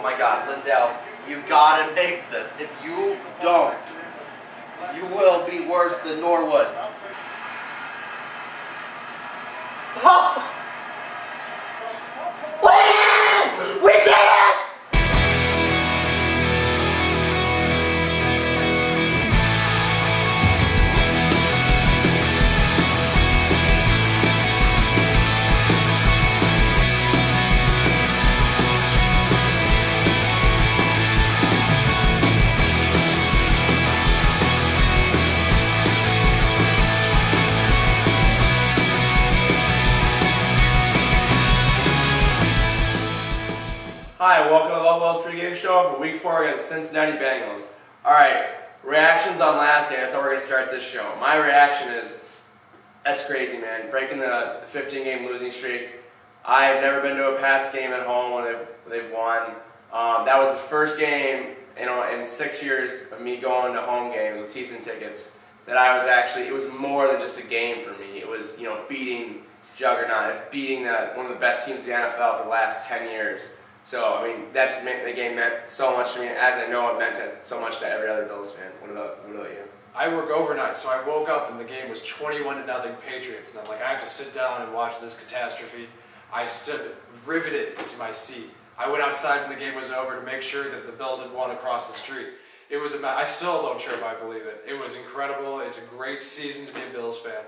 Oh my God, Lindell, you gotta make this. If you don't, you will be worse than Norwood. Oh! We did it! Hi, welcome to the Buffalo's Pregame Show for Week 4 against Cincinnati Bengals. Alright, reactions on last game, that's how we're going to start this show. My reaction is, that's crazy, man. Breaking the 15-game losing streak. I have never been to a Pats game at home when they've won. That was the first game in 6 years of me going to home games with season tickets that I was actually, it was more than just a game for me. It was, beating Juggernaut. It's beating one of the best teams in the NFL for the last 10 years. So, I mean, that just the game meant so much to me, as I know it meant so much to every other Bills fan. What about you? I work overnight, so I woke up and the game was 21-0 Patriots, and I'm like, I have to sit down and watch this catastrophe. I stood riveted to my seat. I went outside when the game was over to make sure that the Bills had won across the street. It was I still don't sure if I believe it. It was incredible. It's a great season to be a Bills fan.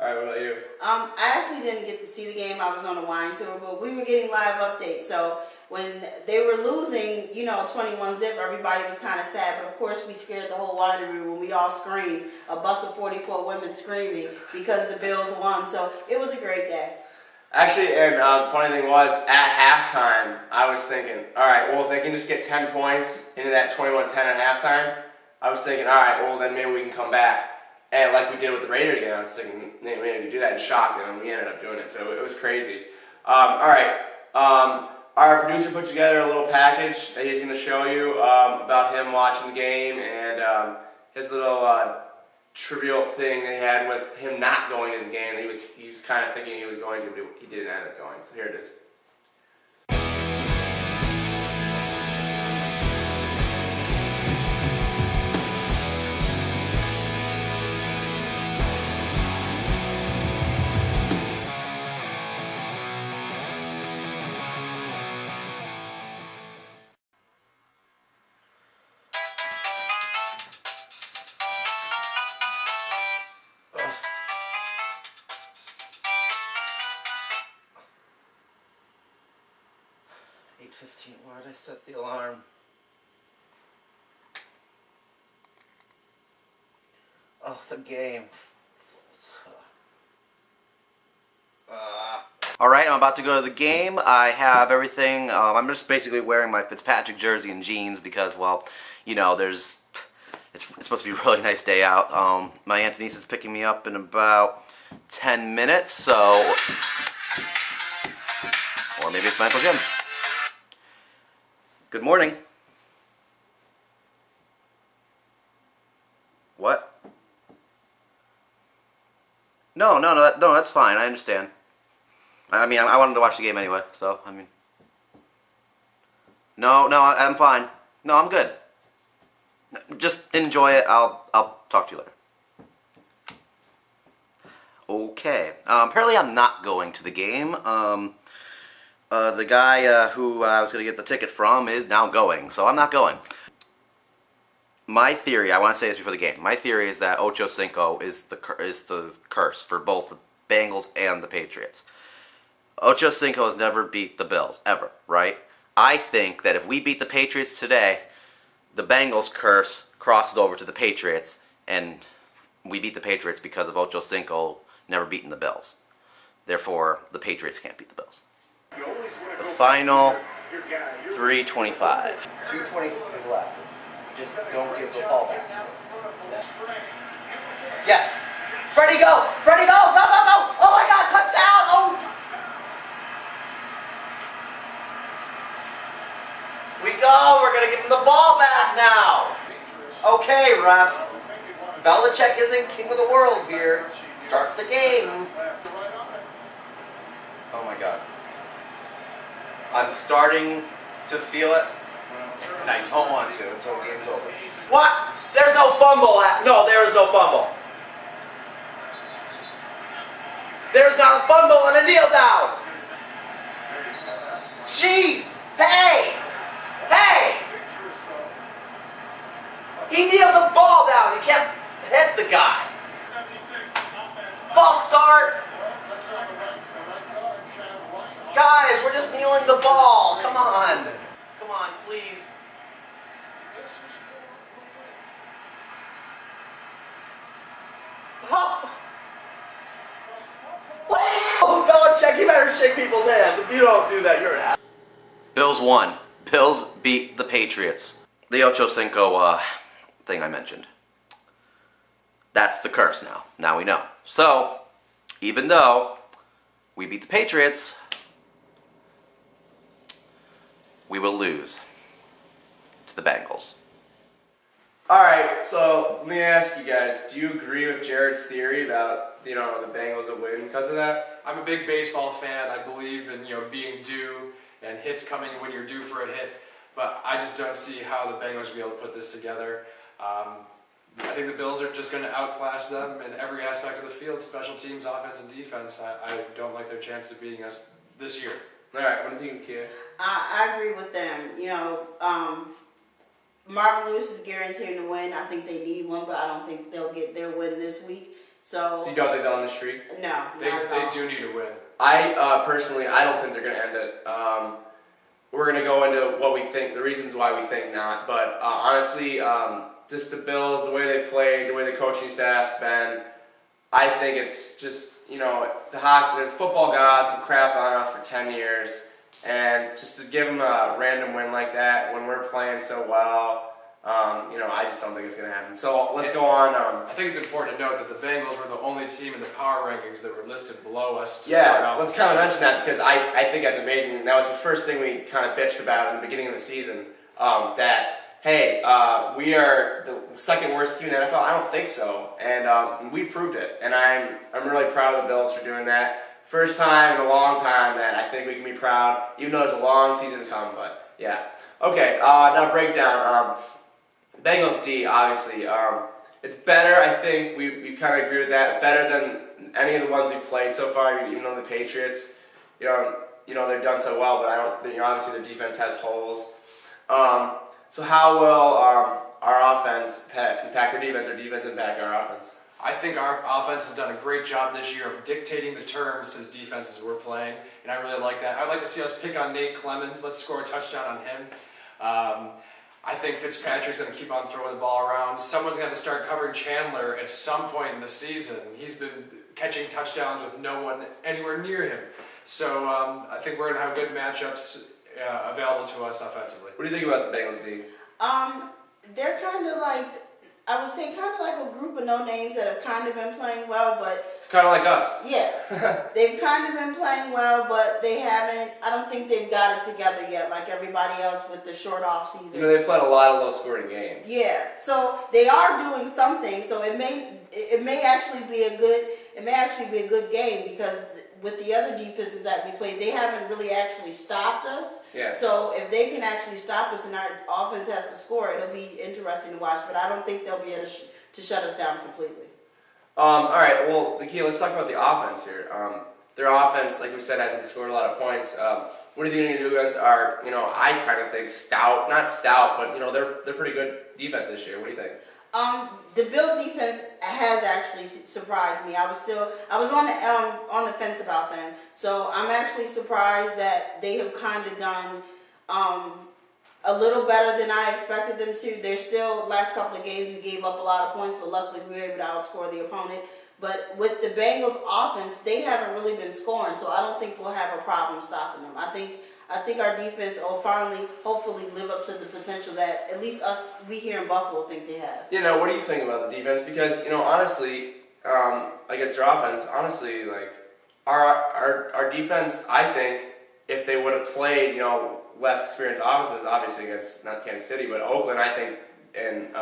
All right, what about you? I actually didn't get to see the game. I was on a wine tour, but we were getting live updates. So when they were losing, 21-0, everybody was kind of sad. But of course, we scared the whole winery when we all screamed, a bus of 44 women screaming because the Bills won. So it was a great day. Actually, and funny thing was, at halftime, I was thinking, all right, well, if they can just get 10 points into that 21-10 at halftime, I was thinking, all right, well, then maybe we can come back. And like we did with the Raiders game, I was thinking, maybe we could do that and shock them, and we ended up doing it, so it was crazy. All right, our producer put together a little package that he's going to show you about him watching the game and his little trivial thing they had with him not going to the game. He was kind of thinking he was going to, but he didn't end up going, so here it is. 8:15. Why did I set the alarm? Oh, the game. Alright, I'm about to go to the game. I have everything. I'm just basically wearing my Fitzpatrick jersey and jeans because, well, it's supposed to be a really nice day out. My aunt Denise is picking me up in about 10 minutes, so... Or maybe it's my Uncle Jim. Good morning. What? No, that's fine. I understand. I mean, I wanted to watch the game anyway, so, I mean... No, I'm fine. No, I'm good. Just enjoy it. I'll talk to you later. Okay. Apparently I'm not going to the game. The guy who I was going to get the ticket from is now going, so I'm not going. My theory, I want to say this before the game, my theory is that Ocho Cinco is the curse for both the Bengals and the Patriots. Ocho Cinco has never beat the Bills, ever, right? I think that if we beat the Patriots today, the Bengals curse crosses over to the Patriots, and we beat the Patriots because of Ocho Cinco never beating the Bills. Therefore, the Patriots can't beat the Bills. The final 3:25. 2:25 left. Just don't give the ball back. Yes! Freddie, go! Freddie, go! Go, go, go! Oh my God, touchdown! Oh! We go! We're gonna give him the ball back now! Okay, refs. Belichick isn't king of the world here. Start the game. Oh my God. I'm starting to feel it, and I don't want to until the game's over. What? There's no fumble. No, there is no fumble. There's not a fumble and a kneel down. Jeez! Hey! Hey! He kneeled the ball down. He can't hit the guy. False start. Guys, we're just kneeling the ball. Come on. Come on, please. Oh, Belichick, you better shake people's hands. If you don't do that, you're an ass. Bills won. Bills beat the Patriots. The Ocho Cinco thing I mentioned. That's the curse now. Now we know. So, even though we beat the Patriots, we will lose to the Bengals. Alright, so let me ask you guys, do you agree with Jared's theory about, the Bengals will win because of that? I'm a big baseball fan. I believe in being due and hits coming when you're due for a hit, but I just don't see how the Bengals will be able to put this together. I think the Bills are just going to outclass them in every aspect of the field, special teams, offense, and defense. I don't like their chance of beating us this year. Alright, what do you think, Kia? I agree with them. Marvin Lewis is guaranteed to win. I think they need one, but I don't think they'll get their win this week. So you don't think they'll end the streak? No, They do need a win. I personally, I don't think they're going to end it. We're going to go into what we think, the reasons why we think not. But honestly, just the Bills, the way they played, the way the coaching staff's been, I think it's just, the football gods have crapped on us for 10 years. And just to give them a random win like that when we're playing so well, I just don't think it's going to happen. So let's go on. I think it's important to note that the Bengals were the only team in the power rankings that were listed below us to start off. Let's kind of mention that because I think that's amazing. And that was the first thing we kind of bitched about in the beginning of the season, we are the second worst team in the NFL. I don't think so, and we proved it. And I'm really proud of the Bills for doing that. First time in a long time that I think we can be proud, even though there's a long season to come, but yeah. Okay, now breakdown. Bengals D, obviously. It's better, I think, we kind of agree with that, better than any of the ones we've played so far, even though the Patriots, they've done so well, but obviously their defense has holes. So how will our offense impact their defense, or defense impact our offense? I think our offense has done a great job this year of dictating the terms to the defenses we're playing, and I really like that. I'd like to see us pick on Nate Clemens. Let's score a touchdown on him. I think Fitzpatrick's going to keep on throwing the ball around. Someone's going to start covering Chandler at some point in the season. He's been catching touchdowns with no one anywhere near him. So I think we're going to have good matchups available to us offensively. What do you think about the Bengals D? They're kind of like, I would say kind of like a group of no-names that have kind of been playing well, but... It's kind of like us. Yeah. They've kind of been playing well, but they haven't, I don't think they've got it together yet, like everybody else with the short off season. They've played a lot of low-scoring games. Yeah. So they are doing something, so it may actually be a good game, because with the other defenses that we played, they haven't really actually stopped us. Yeah. So if they can actually stop us and our offense has to score, it'll be interesting to watch. But I don't think they'll be able to shut us down completely. All right. Well, let's talk about the offense here. Their offense, like we said, hasn't scored a lot of points. What do you think they need to do against our, I kind of think not stout, but they're pretty good defense this year. What do you think? The Bills defense has actually surprised me. I was on the fence about them. So I'm actually surprised that they have kind of done a little better than I expected them to. They're still, last couple of games, we gave up a lot of points, but luckily we were able to outscore the opponent. But with the Bengals offense, they haven't really been scoring, so I don't think we'll have a problem stopping them. I think our defense will finally, hopefully, live up to the potential that at least we here in Buffalo think they have. What do you think about the defense? Because, honestly, against their offense, honestly, like, our defense, I think, if they would have played, less experienced offenses, obviously against, not Kansas City, but Oakland, I think, and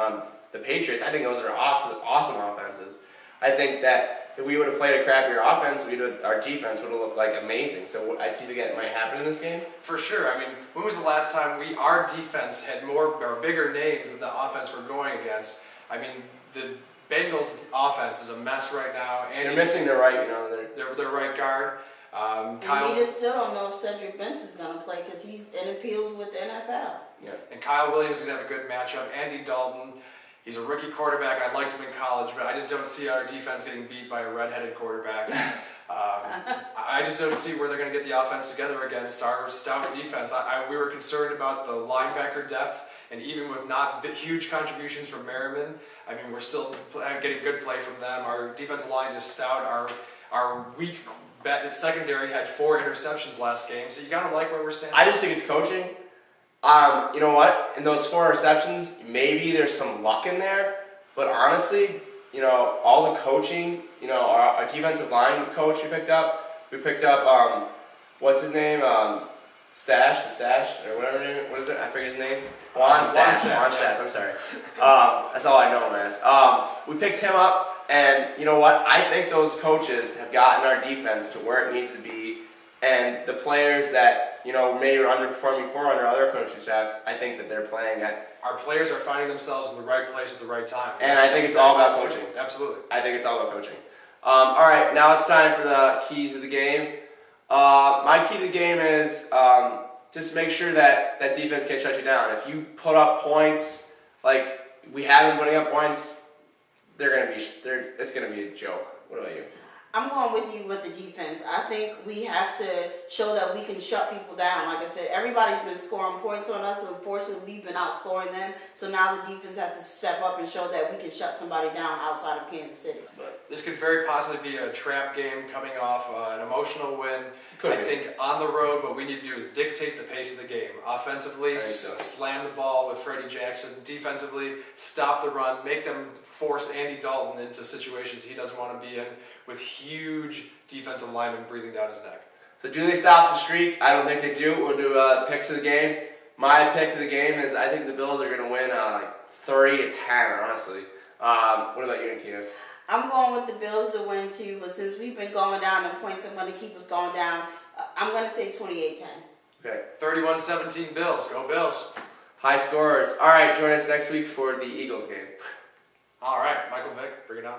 the Patriots, I think those are awesome offenses. I think that if we would have played a crappier offense, our defense would have looked like amazing. So I think that might happen in this game. For sure. I mean, when was the last time our defense had more or bigger names than the offense we're going against? I mean, the Bengals offense is a mess right now. And they're missing their right, their right guard. And we just still don't know if Cedric Benson's going to play because he's in appeals with the NFL. Yeah. And Kyle Williams is going to have a good matchup. Andy Dalton, he's a rookie quarterback. I liked him in college, but I just don't see our defense getting beat by a redheaded quarterback. I just don't see where they're going to get the offense together against our stout defense. We were concerned about the linebacker depth, and even with not huge contributions from Merriman, I mean, we're still getting good play from them. Our defensive line is stout. Our weak secondary had 4 interceptions last game, so you got to like where we're standing. I just think it's coaching. You know what? In those 4 receptions, maybe there's some luck in there, but honestly, all the coaching, our defensive line coach we picked up, what's his name? Stash, or whatever his name, what is it? I forget his name. Juan Stash, I'm sorry. That's all I know him as. We picked him up, and you know what? I think those coaches have gotten our defense to where it needs to be, and the players that, maybe are underperforming under other coaching staffs, I think that they're playing at. Our players are finding themselves in the right place at the right time. And I think it's all about coaching. Absolutely. I think it's all about coaching. All right, now it's time for the keys of the game. My key to the game is just make sure that defense can't shut you down. If you put up points like we have been putting up points, it's gonna be a joke. What about you? I'm going with you with the defense. I think we have to show that we can shut people down. Like I said, everybody's been scoring points on us, and unfortunately, we've been outscoring them. So now the defense has to step up and show that we can shut somebody down outside of Kansas City. But this could very possibly be a trap game coming off an emotional win. I think on the road, what we need to do is dictate the pace of the game. Offensively, slam the ball with Freddie Jackson. Defensively, stop the run, make them force Andy Dalton into situations he doesn't want to be in, with huge defensive linemen breathing down his neck. So do they stop the streak? I don't think they do. We'll do picks of the game. My pick of the game is I think the Bills are going to win 30-10, honestly. What about you, Nikita? I'm going with the Bills to win too, but since we've been going down in points, I'm going to keep us going down. I'm going to say 28-10. Okay. 31-17 Bills. Go Bills. High scorers. All right, join us next week for the Eagles game. All right, Michael Vick, bring it on.